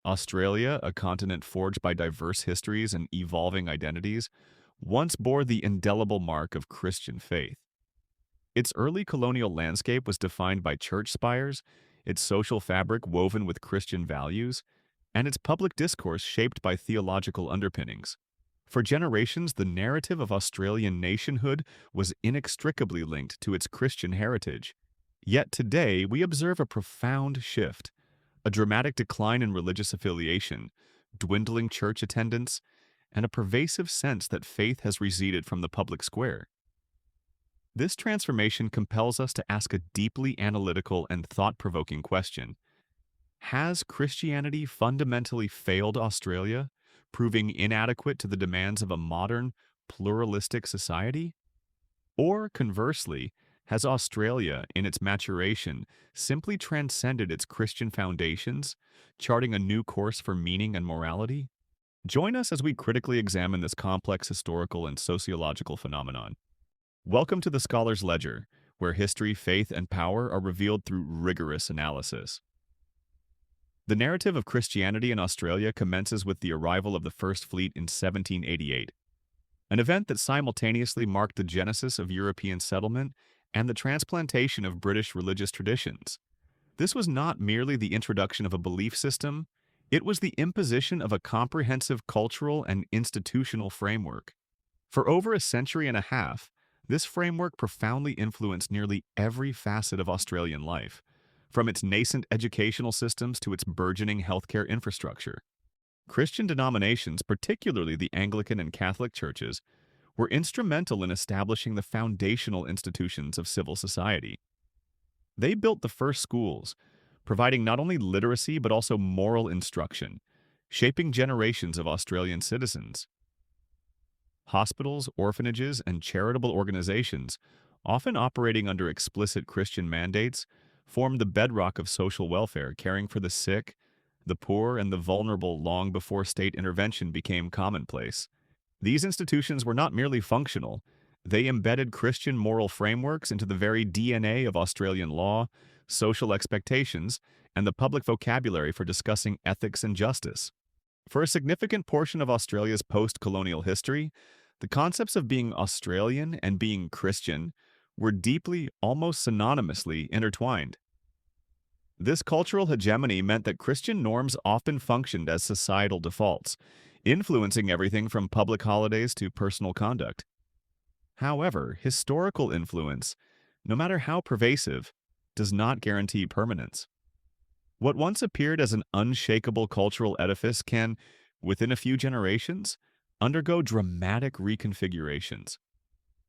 Australia, a continent forged by diverse histories and evolving identities, once bore the indelible mark of Christian faith. Its early colonial landscape was defined by church spires, its social fabric woven with Christian values, and its public discourse shaped by theological underpinnings. For generations, the narrative of Australian nationhood was inextricably linked to its Christian heritage. Yet today, we observe a profound shift, a dramatic decline in religious affiliation, dwindling church attendance, and a pervasive sense that faith has receded from the public square. This transformation compels us to ask a deeply analytical and thought-provoking question. Has Christianity fundamentally failed Australia, proving inadequate to the demands of a modern, pluralistic society? Or conversely, has Australia, in its maturation, simply transcended its Christian foundations, charting a new course for meaning and morality? Join us as we critically examine this complex historical and sociological phenomenon. Welcome to the Scholar's Ledger, where history, faith, and power are revealed through rigorous analysis. The narrative of Christianity in Australia commences with the arrival of the First Fleet in 1788, an event that simultaneously marked the genesis of European settlement and the transplantation of British religious traditions. This was not merely the introduction of a belief system, it was the imposition of a comprehensive cultural and institutional framework. For over a century and a half, this framework profoundly influenced nearly every facet of Australian life, from its nascent educational systems to its burgeoning healthcare infrastructure. Christian denominations, particularly the Anglican and Catholic churches, were instrumental in establishing the foundational institutions of civil society. They built the first schools, providing not only literacy but also moral instruction, shaping generations of Australian citizens. Hospitals, orphanages, and charitable organizations, often operating under explicit Christian mandates, formed the bedrock of social welfare, caring for the sick, the poor, and the vulnerable long before state intervention became commonplace. These institutions were not merely functional, they embedded Christian moral frameworks into the very DNA of Australian law, social expectations, and the public vocabulary for discussing ethics and justice. For a significant portion of Australia's post-colonial history, the concepts of being Australian and being Christian were deeply, almost synonymously, intertwined. This cultural hegemony meant that Christian norms often functioned as societal defaults, influencing everything from public holidays to personal conduct. However, historical influence, no matter how pervasive, does not guarantee permanence. What once appeared as an unshakable cultural edifice can, within a few generations, undergo dramatic reconfigurations.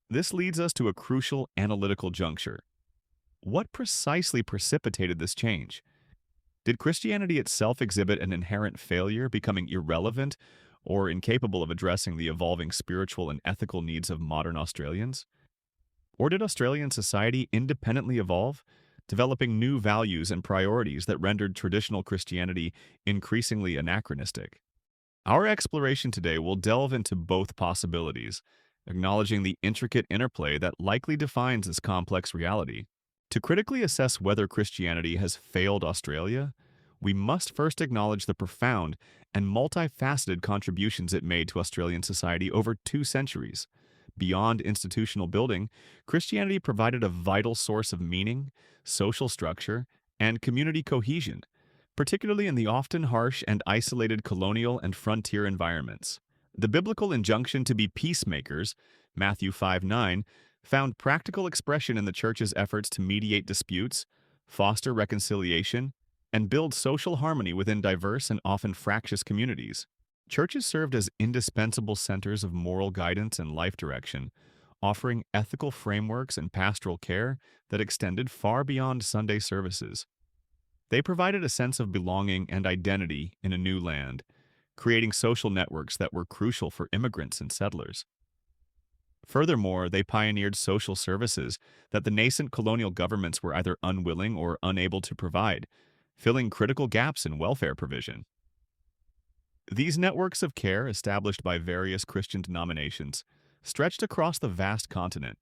This leads us to a crucial analytical juncture. What precisely precipitated this change? Did Christianity itself exhibit an inherent failure, becoming irrelevant or incapable of addressing the evolving spiritual and ethical needs of modern Australians? Or did Australian society independently evolve, developing new values and priorities that rendered traditional Christianity increasingly anachronistic? Our exploration today will delve into both possibilities, acknowledging the intricate interplay that likely defines this complex reality. To critically assess whether Christianity has failed Australia, we must first acknowledge the profound and multifaceted contributions it made to Australian society over 2 centuries. Beyond institutional building, Christianity provided a vital source of meaning, social structure, and community cohesion, particularly in the often harsh and isolated colonial and frontier environments. The biblical injunction to be peacemakers, Matthew 5:9, found practical expression in the church's efforts to mediate disputes, foster reconciliation, and build social harmony within diverse and often fractious communities. Churches served as indispensable centers of moral guidance and life direction, offering ethical frameworks and pastoral care that extended far beyond Sunday services. They provided a sense of belonging and identity in a new land, creating social networks that were crucial for immigrants and settlers. Furthermore, they pioneered social services that the nascent colonial governments were either unwilling or unable to provide, filling critical gaps in welfare provision. These networks of care, established by various Christian denominations, stretched across the vast continent,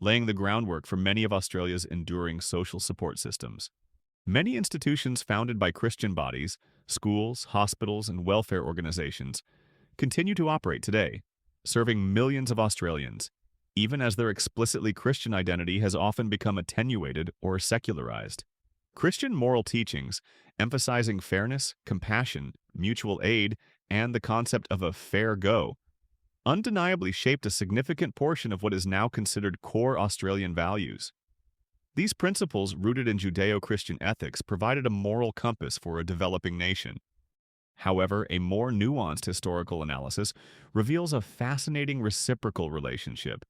laying the groundwork for many of Australia's enduring social support systems. Many institutions founded by Christian bodies, schools, hospitals, and welfare organizations continue to operate today, serving millions of Australians, even as their explicitly Christian identity has often become attenuated or secularized. Christian moral teachings, emphasizing fairness, compassion, mutual aid, and the concept of a fair go, undeniably shaped a significant portion of what is now considered core Australian values. These principles, rooted in Judeo-Christian ethics, provided a moral compass for a developing nation. However, a more nuanced historical analysis reveals a fascinating reciprocal relationship.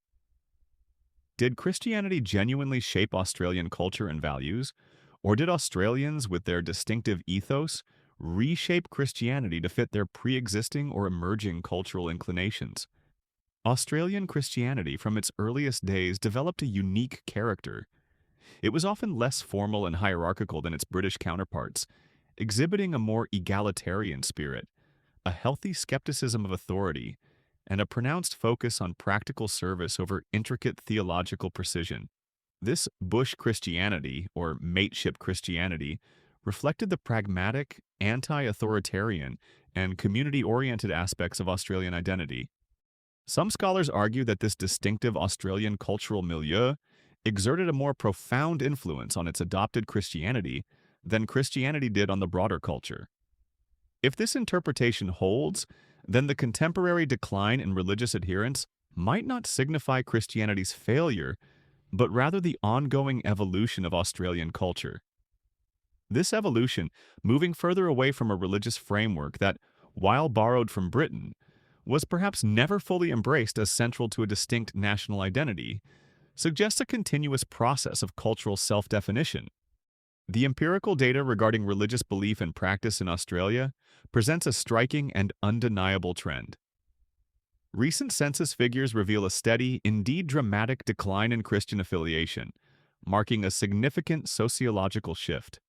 Did Christianity genuinely shape Australian culture and values, or did Australians, with their distinctive ethos, reshape Christianity to fit their pre-existing or emerging cultural inclinations? Australian Christianity, from its earliest days, developed a unique character. It was often less formal and hierarchical than its British counterparts, exhibiting a more egalitarian spirit, a healthy skepticism of authority, and a pronounced focus on practical service over intricate theological precision. This bush Christianity, or mateship Christianity, reflected the pragmatic, anti-authoritarian, and community-oriented aspects of Australian identity. Some scholars argue that this distinctive Australian cultural milieu exerted a more profound influence on its adopted Christianity than Christianity did on the broader culture. If this interpretation holds, then the contemporary decline in religious adherence might not signify Christianity's failure, but rather the ongoing evolution of Australian culture. This evolution, moving further away from a religious framework that, while borrowed from Britain, was perhaps never fully embraced as central to a distinct national identity, suggests a continuous process of cultural self-definition. The empirical data regarding religious belief and practice in Australia presents a striking and undeniable trend. Recent census figures reveal a steady, indeed dramatic decline in Christian affiliation, marking a significant sociological shift.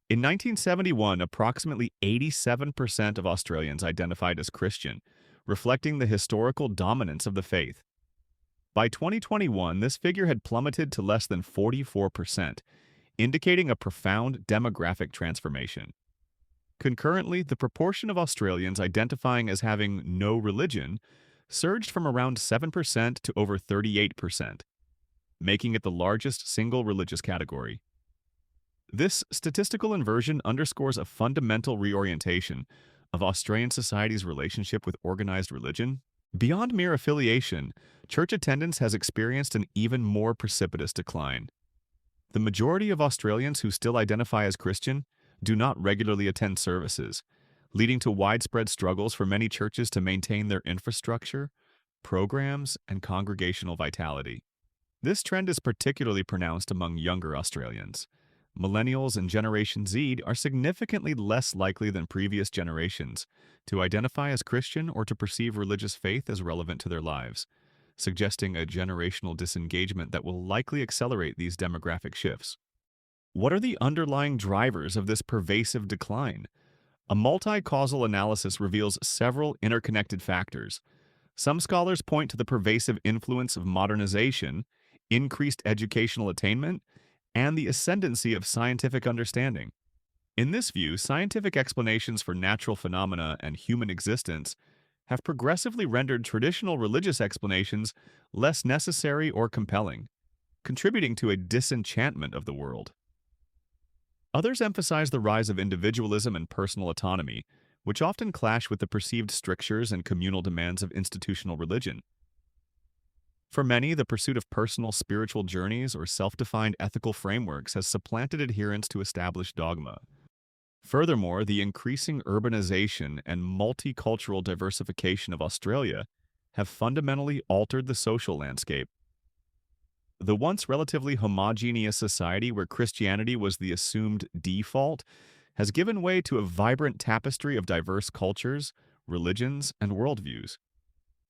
In 1971, approximately 87% of Australians identified as Christian, reflecting the historical dominance of the faith. By 2021, this figure had plummeted to less than 44%, indicating a profound demographic transformation. Concurrently, the proportion of Australians identifying as having no religion surged from around 7% to over 38%, making it the largest single religious category. This statistical inversion underscores a fundamental reorientation of Australian society's relationship with organized religion. Beyond mere affiliation, church attendance has experienced an even more precipitous decline. The majority of Australians who still identify as Christian do not regularly attend services, leading to widespread struggles for many churches to maintain their infrastructure, programs, and congregational vitality. This trend is particularly pronounced among younger Australians. Millennials and Generation Z are significantly less likely than previous generations to identify as Christian or to perceive religious faith as relevant to their lives, suggesting a generational disengagement that will likely accelerate these demographic shifts. What are the underlying drivers of this pervasive decline? A multi-causal analysis reveals several interconnected factors. Some scholars point to the pervasive influence of modernization, increased educational attainment, and the ascendancy of scientific understanding. In this view, scientific explanations for natural phenomena and human existence have progressively rendered traditional religious explanations less necessary or compelling, contributing to a disenchantment of the world. Others emphasize the rise of individualism and personal autonomy, which often clash with the perceived strictures and communal demands of institutional religion. For many, the pursuit of personal spiritual journeys or self-defined ethical frameworks has supplanted adherence to established dogma. Furthermore, the increasing urbanization and multicultural diversification of Australia have fundamentally altered the social landscape. The once relatively homogeneous society where Christianity was the assumed default has given way to a vibrant tapestry of diverse cultures, religions, and worldviews.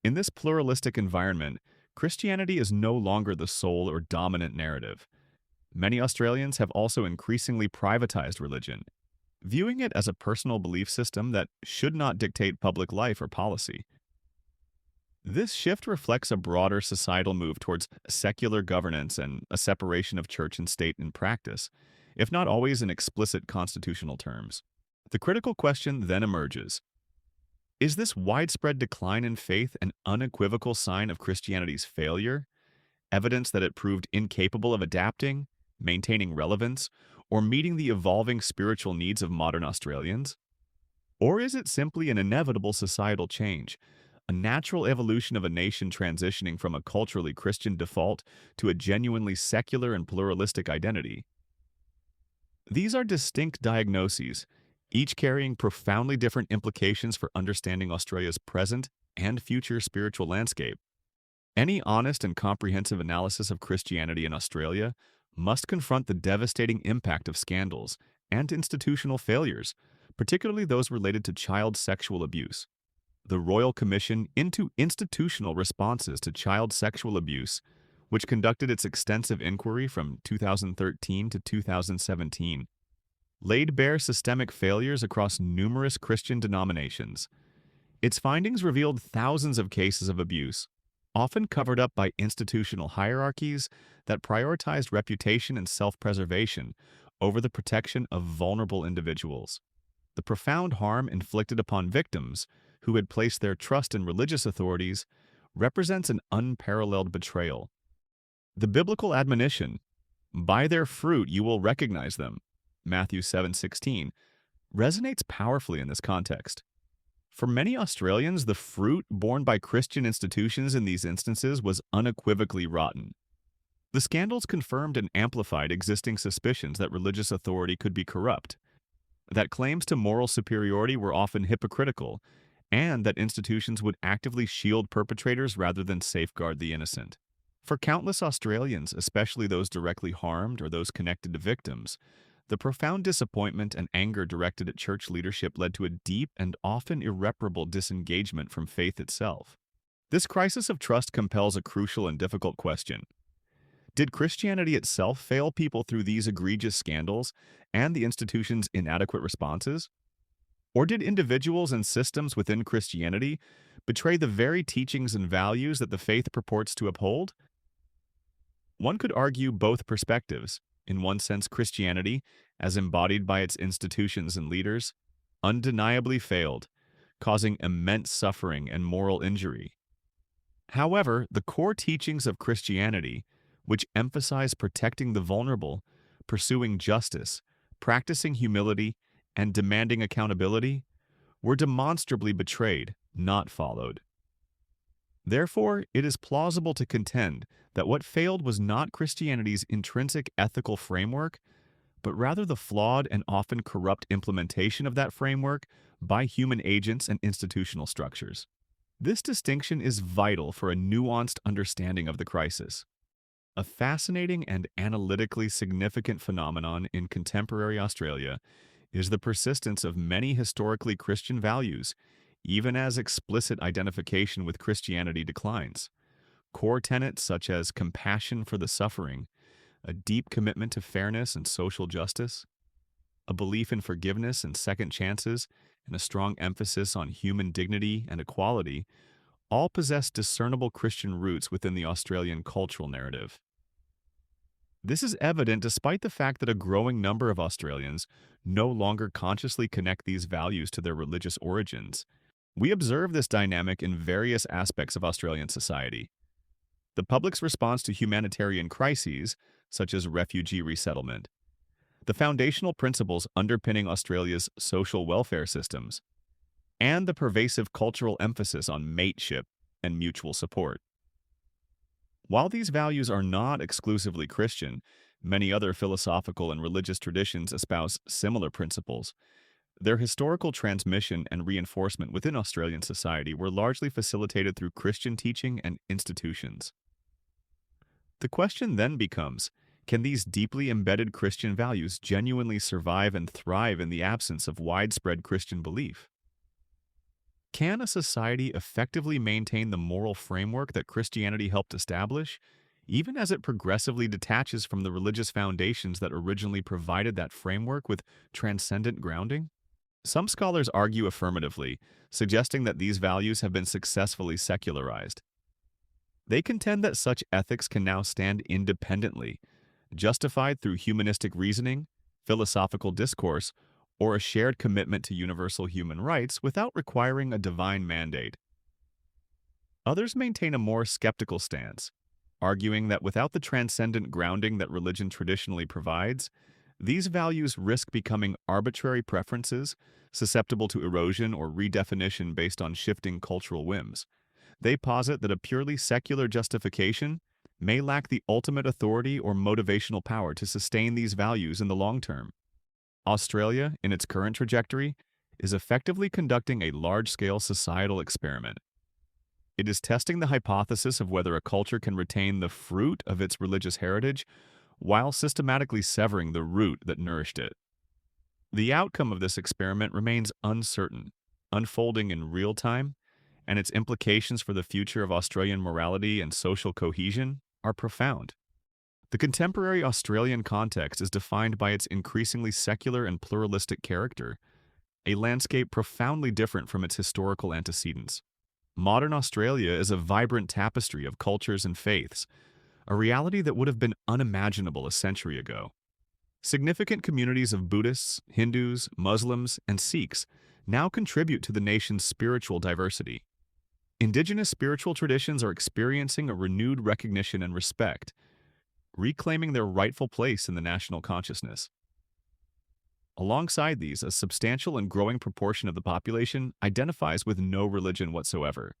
In this pluralistic environment, Christianity is no longer the sole or dominant narrative. Many Australians have also increasingly privatized religion, viewing it as a personal belief system that should not dictate public life or policy. This shift reflects a broader societal move towards secular governance and a separation of church and state in practice, if not always in explicit constitutional terms. The critical question then emerges. Is this widespread decline in faith an unequivocal sign of Christianity's failure, evidence that it proved incapable of adapting, maintaining relevance, or meeting the evolving spiritual needs of modern Australians? Or is it simply an inevitable societal change, a natural evolution of a nation transitioning from a culturally Christian default to a genuinely secular and pluralistic identity? These are distinct diagnoses, each carrying profoundly different implications for understanding Australia's present and future spiritual landscape. Any honest and comprehensive analysis of Christianity in Australia must confront the devastating impact of scandals and institutional failures, particularly those related to child sexual abuse. The Royal Commission into Institutional Responses to Child Sexual Abuse, which conducted its extensive inquiry from 2013 to 2017, laid bare systemic failures across numerous Christian denominations. Its findings revealed thousands of cases of abuse, often covered up by institutional hierarchies that prioritized reputation and self-preservation over the protection of vulnerable individuals. The profound harm inflicted upon victims who had placed their trust in religious authorities represents an unparalleled betrayal. The biblical admonition, "By their fruit you will recognize them," Matthew 7:16, resonates powerfully in this context. For many Australians, the fruit borne by Christian institutions in these instances was unequivocally rotten. The scandals confirmed and amplified existing suspicions that religious authority could be corrupt, that claims to moral superiority were often hypocritical, and that institutions would actively shield perpetrators rather than safeguard the innocent. For countless Australians, especially those directly harmed or those connected to victims, the profound disappointment and anger directed at church leadership led to a deep and often irreparable disengagement from faith itself. This crisis of trust compels a crucial and difficult question. Did Christianity itself fail people through these egregious scandals and the institution's inadequate responses? Or did individuals and systems within Christianity betray the very teachings and values that the faith purports to uphold? One could argue both perspectives. In one sense, Christianity, as embodied by its institutions and leaders, undeniably failed, causing immense suffering and moral injury. However, the core teachings of Christianity, which emphasize protecting the vulnerable, pursuing justice, practicing humility, and demanding accountability, were demonstrably betrayed, not followed. Therefore, it is plausible to contend that what failed was not Christianity's intrinsic ethical framework, but rather the flawed and often corrupt implementation of that framework by human agents and institutional structures. This distinction is vital for a nuanced understanding of the crisis. A fascinating and analytically significant phenomenon in contemporary Australia is the persistence of many historically Christian values, even as explicit identification with Christianity declines. Core tenets such as compassion for the suffering, a deep commitment to fairness and social justice, a belief in forgiveness and second chances, and a strong emphasis on human dignity and equality, all possess discernible Christian roots within the Australian cultural narrative. This is evident despite the fact that a growing number of Australians no longer consciously connect these values to their religious origins. We observe this dynamic in various aspects of Australian society. The public's response to humanitarian crises, such as refugee resettlement, the foundational principles underpinning Australia's social welfare systems, and the pervasive cultural emphasis on mateship and mutual support. While these values are not exclusively Christian, many other philosophical and religious traditions espouse similar principles. Their historical transmission and reinforcement within Australian society were largely facilitated through Christian teaching and institutions. The question then becomes, can these deeply embedded Christian values genuinely survive and thrive in the absence of widespread Christian belief? Can a society effectively maintain the moral framework that Christianity helped establish, even as it progressively detaches from the religious foundations that originally provided that framework with transcendent grounding? Some scholars argue affirmatively, suggesting that these values have been successfully secularized. They contend that such ethics can now stand independently, justified through humanistic reasoning, philosophical discourse, or a shared commitment to universal human rights without requiring a divine mandate. Others maintain a more skeptical stance, arguing that without the transcendent grounding that religion traditionally provides, these values risk becoming arbitrary preferences, susceptible to erosion or redefinition based on shifting cultural whims. They posit that a purely secular justification may lack the ultimate authority or motivational power to sustain these values in the long term. Australia, in its current trajectory, is effectively conducting a large-scale societal experiment. It is testing the hypothesis of whether a culture can retain the fruit of its religious heritage while systematically severing the root that nourished it. The outcome of this experiment remains uncertain, unfolding in real time, and its implications for the future of Australian morality and social cohesion are profound. The contemporary Australian context is defined by its increasingly secular and pluralistic character, a landscape profoundly different from its historical antecedents. Modern Australia is a vibrant tapestry of cultures and faiths, a reality that would have been unimaginable a century ago. Significant communities of Buddhists, Hindus, Muslims, and Sikhs now contribute to the nation's spiritual diversity. Indigenous spiritual traditions are experiencing a renewed recognition and respect, reclaiming their rightful place in the national consciousness. Alongside these, a substantial and growing proportion of the population identifies with no religion whatsoever.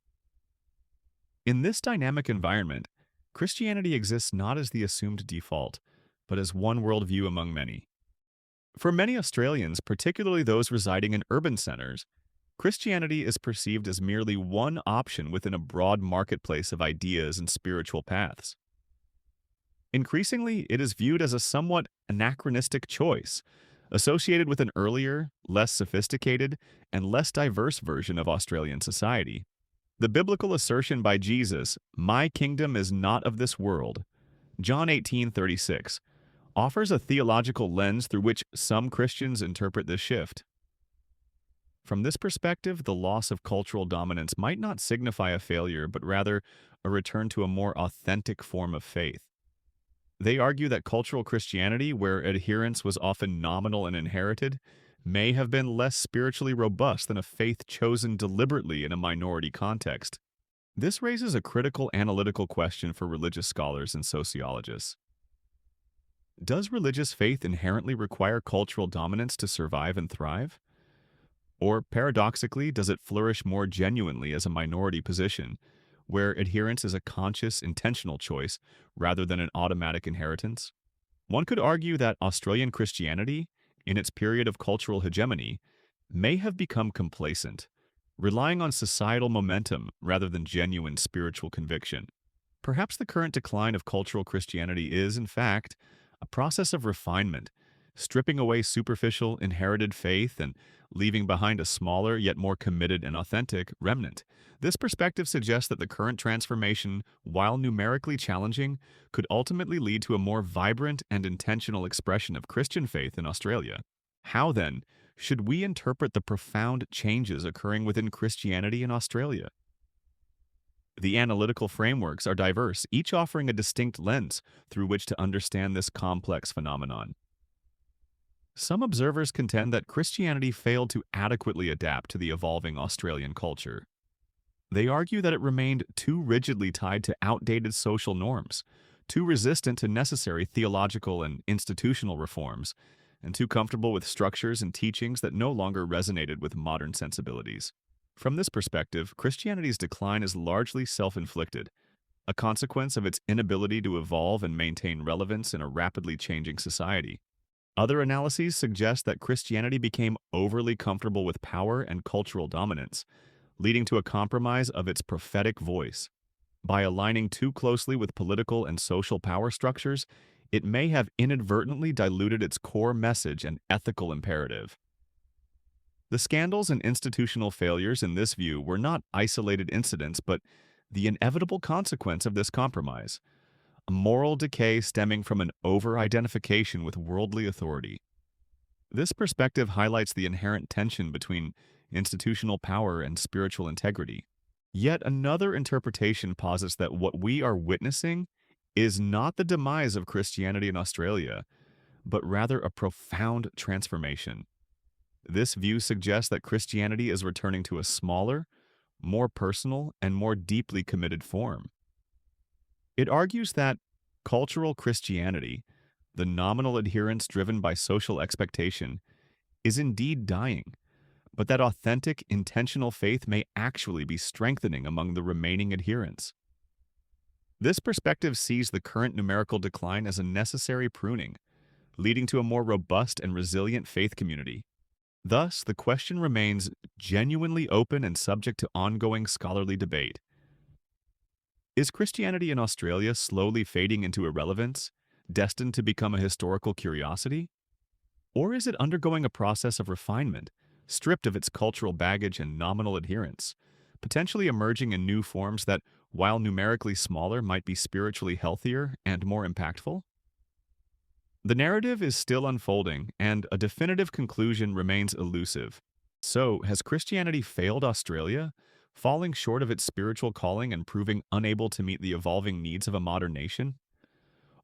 In this dynamic environment, Christianity exists not as the assumed default, but as one worldview among many. For many Australians, particularly those residing in urban centers, Christianity is perceived as merely one option within a broad marketplace of ideas and spiritual paths. Increasingly, it is viewed as a somewhat anachronistic choice, associated with an earlier, less sophisticated, and less diverse version of Australian society. The biblical assertion by Jesus, "My kingdom is not of this world," John 18:36, offers a theological lens through which some Christians interpret this shift. From this perspective, the loss of cultural dominance might not signify a failure, but rather a return to a more authentic form of faith. They argue that cultural Christianity, where adherence was often nominal and inherited, may have been less spiritually robust than a faith chosen deliberately in a minority context. This raises a critical analytical question for religious scholars and sociologists. Does religious faith inherently require cultural dominance to survive and thrive? Or, paradoxically, does it flourish more genuinely as a minority position, where adherence is a conscious, intentional choice rather than an automatic inheritance? One could argue that Australian Christianity, in its period of cultural hegemony, may have become complacent, relying on societal momentum rather than genuine spiritual conviction. Perhaps the current decline of cultural Christianity is, in fact, a process of refinement, stripping away superficial, inherited faith and leaving behind a smaller yet more committed and authentic remnant. This perspective suggests that the current transformation, while numerically challenging, could ultimately lead to a more vibrant and intentional expression of Christian faith in Australia. How, then, should we interpret the profound changes occurring within Christianity in Australia? The analytical frameworks are diverse, each offering a distinct lens through which to understand this complex phenomenon. Some observers contend that Christianity failed to adequately adapt to the evolving Australian culture. They argue that it remained too rigidly tied to outdated social norms, too resistant to necessary theological and institutional reforms, and too comfortable with structures and teachings that no longer resonated with modern sensibilities. From this perspective, Christianity's decline is largely self-inflicted, a consequence of its inability to evolve and maintain relevance in a rapidly changing society. Other analyses suggest that Christianity became overly comfortable with power and cultural dominance, leading to a compromise of its prophetic voice. By aligning too closely with political and social power structures, it may have inadvertently diluted its core message and ethical imperative. The scandals and institutional failures in this view were not isolated incidents, but the inevitable consequence of this compromise, a moral decay stemming from an over-identification with worldly authority. This perspective highlights the inherent tension between institutional power and spiritual integrity. Yet another interpretation posits that what we are witnessing is not the demise of Christianity in Australia, but rather a profound transformation. This view suggests that Christianity is returning to a smaller, more personal, and more deeply committed form. It argues that cultural Christianity, the nominal adherence driven by social expectation, is indeed dying, but that authentic, intentional faith may actually be strengthening among the remaining adherents. This perspective sees the current numerical decline as a necessary pruning, leading to a more robust and resilient faith community. Thus, the question remains genuinely open and subject to ongoing scholarly debate. Is Christianity in Australia slowly fading into irrelevance, destined to become a historical curiosity? Or is it undergoing a process of refinement, stripped of its cultural baggage and nominal adherence, potentially emerging in new forms that, while numerically smaller, might be spiritually healthier and more impactful? The narrative is still unfolding, and a definitive conclusion remains elusive. So, has Christianity failed Australia, falling short of its spiritual calling and proving unable to meet the evolving needs of a modern nation?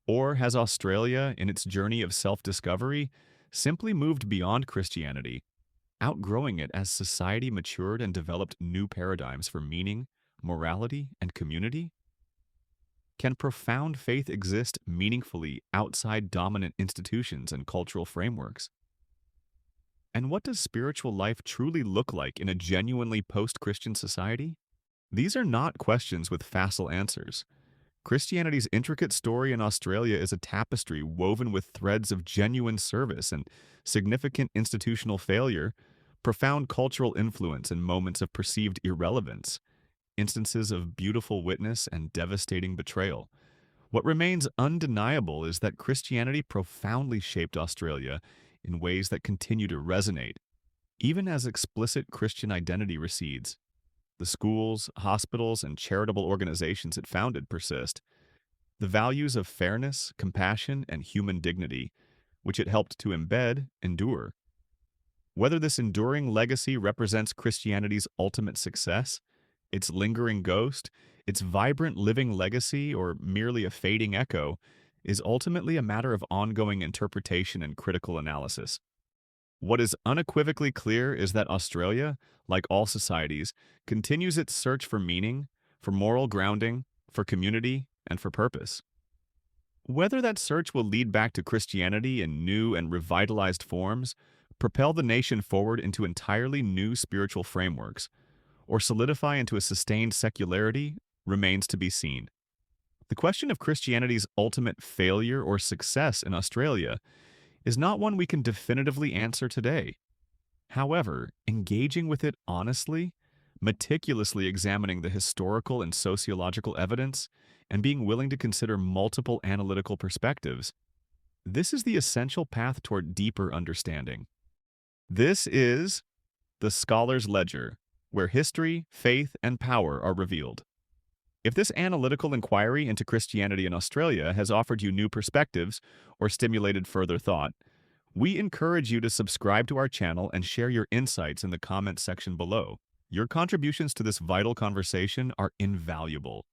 Or has Australia, in its journey of self-discovery, simply moved beyond Christianity, outgrowing it as society matured and developed new paradigms for meaning, morality, and community? Can profound faith exist meaningfully outside dominant institutions and cultural frameworks? And what does spiritual life truly look like in a genuinely post-Christian society? These are not questions with facile answers. Christianity's intricate story in Australia is a tapestry woven with threads of genuine service and significant institutional failure, profound cultural influence and moments of perceived irrelevance, instances of beautiful witness and devastating betrayal. What remains undeniable is that Christianity profoundly shaped Australia in ways that continue to resonate, even as explicit Christian identity recedes. The schools, hospitals, and charitable organizations it founded persist. The values of fairness, compassion, and human dignity, which it helped to embed, endure. Whether this enduring legacy represents Christianity's ultimate success, its lingering ghost, its vibrant living legacy, or merely a fading echo, is ultimately a matter of ongoing interpretation and critical analysis. What is unequivocally clear is that Australia, like all societies, continues its search for meaning, for moral grounding, for community, and for purpose. Whether that search will lead back to Christianity in new and revitalized forms, propel the nation forward into entirely new spiritual frameworks, or solidify into a sustained secularity remains to be seen. The question of Christianity's ultimate failure or success in Australia is not one we can definitively answer today. However, engaging with it honestly, meticulously examining the historical and sociological evidence, and being willing to consider multiple analytical perspectives, this is the essential path toward deeper understanding. This is the Scholar's Ledger, where history, faith, and power are revealed. If this analytical inquiry into Christianity in Australia has offered you new perspectives or stimulated further thought, we encourage you to subscribe to our channel and share your insights in the comments section below. Your contributions to this vital conversation are invaluable.